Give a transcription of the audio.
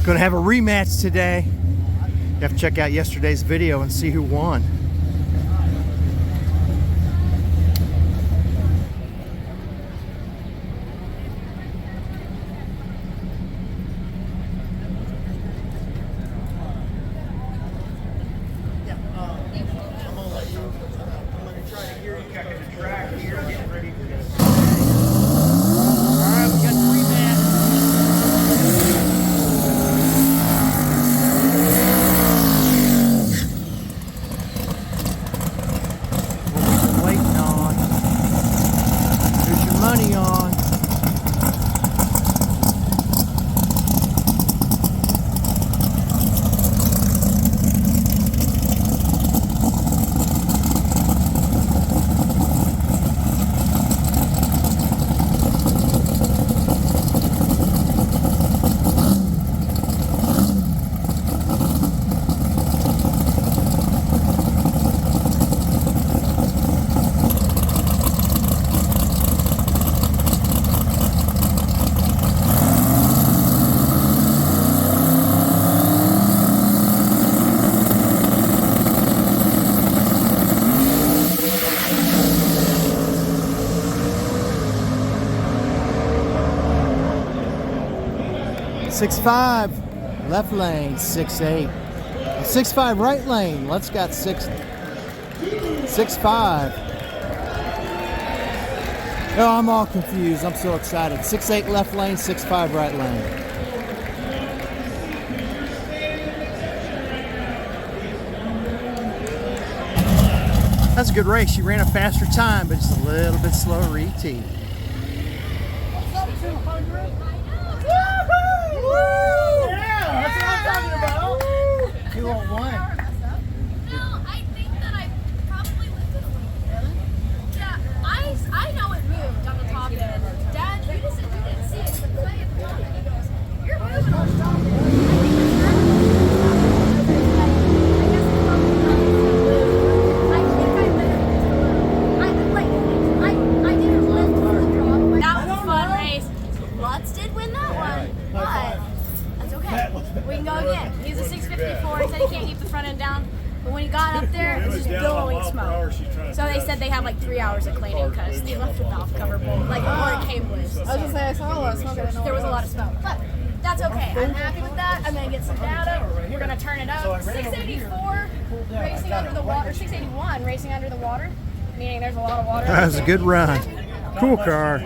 Gonna have a rematch today. You have to check out yesterday's video and see who won. Money on. Six-five left lane, 6-8. 6-5 right lane. Lutz got 6-5. Oh, I'm all confused. I'm so excited. 6-8 left lane, 6-5 right lane. That's a good race. She ran a faster time, but just a little bit slower ET. What's up, 200? Yeah, that's what I'm talking about. 201. No, I think that I probably lifted a little bit. Yeah, I know it moved on the top end. Dad, you didn't see it, but Clay at the top end, he goes, you're moving on the top end. I didn't lift the drop. That was a fun race. Lutz did win that one, but that's okay. We can go again. He's a 654. He said he can't keep the front end down. But when he got up there, it was just billowing smoke. So they said they had like 3 hours of cleaning because they left the valve cover bolt, like where it came loose. I was gonna say I saw a lot of smoke. There was a lot of smoke, but that's okay. I'm happy with that. I'm gonna get some data. We're gonna turn it up. 684 racing under the water. 681 racing under the water, meaning there's a lot of water. That was a good run. Cool car.